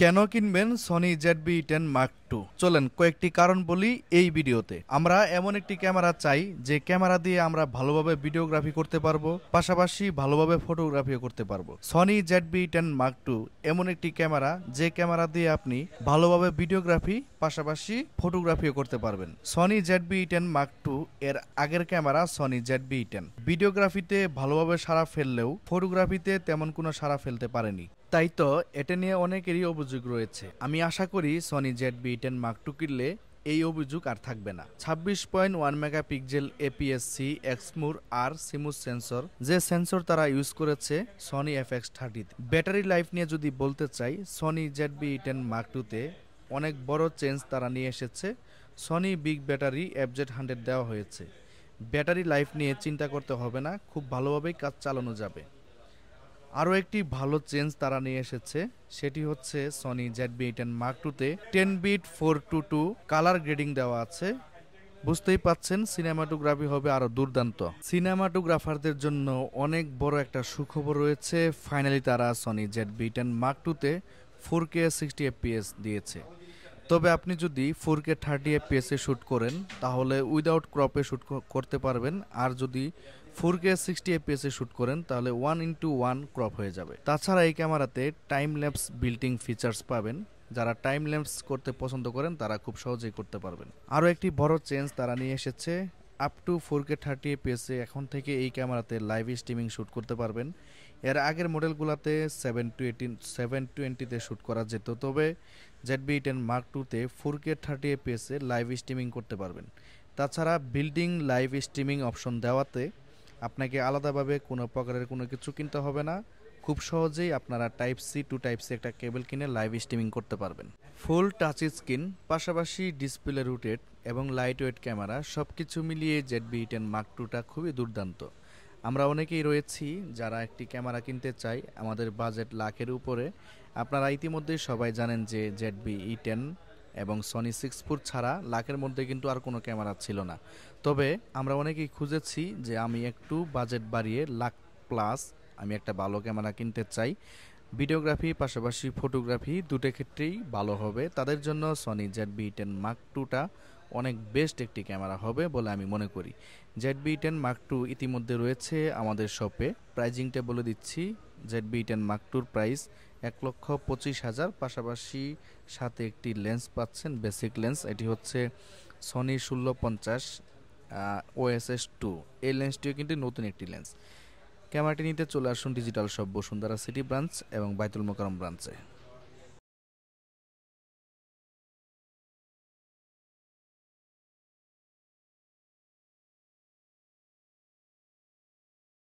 কেন কিনবেন Sony ZV-10 Mark II? চলেন কয়েকটি কারণ বলি এই ভিডিওতে। আমরা এমন একটি ক্যামেরা চাই যে ক্যামেরা দিয়ে আমরা ভালোভাবে ভিডিওগ্রাফি করতে পারবো, পাশাপাশি ভালোভাবে ফটোগ্রাফিও করতে পারবো। সনি ZV-10 Mark II এমন একটি ক্যামেরা যে ক্যামেরা দিয়ে আপনি ভালোভাবে ভিডিওগ্রাফি পাশাপাশি ফটোগ্রাফিও করতে পারবেন। সনি ZV-10 Mark II এর আগের ক্যামেরা সনি ZV-10 ভিডিওগ্রাফিতে ভালোভাবে সাড়া ফেললেও ফটোগ্রাফিতে তেমন কোনো সাড়া ফেলতে পারেনি। তাই তো এটা নিয়ে অনেকেরই অভিযোগ রয়েছে। আমি আশা করি সনি ZV-10 Mark II কিনলে এই অভিযোগ আর থাকবে না। 26.1 মেগাপিক্সেল APS-C এক্সমুর আর সিমুস সেন্সর, যে সেন্সর তারা ইউজ করেছে সনি FX30। ব্যাটারি লাইফ নিয়ে যদি বলতে চাই, সনি ZV-10 Mark II-তে অনেক বড় চেঞ্জ তারা নিয়ে এসেছে। সনি বিগ ব্যাটারি FZ100 দেওয়া হয়েছে। ব্যাটারি লাইফ নিয়ে চিন্তা করতে হবে না, খুব ভালোভাবেই কাজ চালানো যাবে। আরও একটি ভালো চেঞ্জ তারা নিয়ে এসেছে, সেটি হচ্ছে Sony ZV-10 Mark II-তে 10-bit 4:2 colour grading দেওয়া আছে। বুঝতেই পাচ্ছেন সিনেমাটোগ্রাফি হবে আরও দুর্দান্ত। সিনেমাটোগ্রাফারদের জন্য অনেক বড় একটা সুখবর রয়েছে। ফাইনালি তারা Sony ZV-10 Mark II-তে 4K 60 FPS দিয়েছে। তবে আপনি যদি 4K 30 FPS এ শ্যুট করেন তাহলে উইদাউট ক্রপে শ্যুট করতে পারবেন, আর যদি 4K 60 FPS এ শ্যুট করেন তাহলে 1:1 ক্রপ হয়ে যাবে। তাছাড়া এই ক্যামেরাতে টাইম ল্যাপস বিল্টিং ফিচার্স পাবেন। যারা টাইম ল্যাপস করতে পছন্দ করেন তারা খুব সহজেই করতে পারবেন। আরও একটি বড় চেঞ্জ তারা নিয়ে এসেছে, আপ টু 4K 30 FPS এ এখন থেকে এই ক্যামেরাতে লাইভ স্ট্রিমিং শ্যুট করতে পারবেন। এর আগের মডেলগুলোতে 720-তে শ্যুট করা যেত, তবে ZV-10 Mark II-তে 4K 30 FPS এ লাইভ স্ট্রিমিং করতে পারবেন। তাছাড়া বিল্ডিং লাইভ স্ট্রিমিং অপশন দেওয়াতে আপনাকে আলাদাভাবে কোনো প্রকারের কোনো কিছু কিনতে হবে না। খুব সহজেই আপনারা Type-C to Type-C একটা কেবল কিনে লাইভ স্ট্রিমিং করতে পারবেন। ফুল টাচ স্ক্রিন, পাশাপাশি ডিসপ্লে রোটেট এবং লাইট ওয়েট ক্যামেরা সবকিছু মিলিয়ে ZV-10 Mark II-টা খুবই দুর্দান্ত। আমরা অনেকেই রয়েছি যারা একটি ক্যামেরা কিনতে চাই, আমাদের বাজেট লাখের উপরে। আপনারা ইতিমধ্যেই সবাই জানেন যে ZV-E10 এবং সনি 6 ছাড়া লাখের মধ্যে কিন্তু আর কোনো ক্যামেরা ছিল না। তবে আমরা অনেকেই খুঁজেছি যে আমি একটু বাজেট বাড়িয়ে লাখ প্লাস আমি একটা ভালো ক্যামেরা কিনতে চাই, ভিডিওগ্রাফি পাশাপাশি ফটোগ্রাফি দুটো ক্ষেত্রেই ভালো হবে। তাদের জন্য সনি ZV-10 Mark II-টা অনেক বেস্ট একটি ক্যামেরা হবে বলে আমি মনে করি। ZV-10 Mark II ইতিমধ্যে রয়েছে আমাদের শপে। প্রাইজিংটা বলে দিচ্ছি, ZV-10 Mark II-র প্রাইস 1,25,000, পাশাপাশি সাথে একটি লেন্স পাচ্ছেন, বেসিক লেন্স। এটি হচ্ছে সনি 1650 OSS2। এই লেন্সটিও কিন্তু নতুন একটি লেন্স। ক্যামেরাটি নিতে চলে আসুন digital shop Bashundhara city branch এবং বাইতুল মোকাররম ব্রাঞ্চে।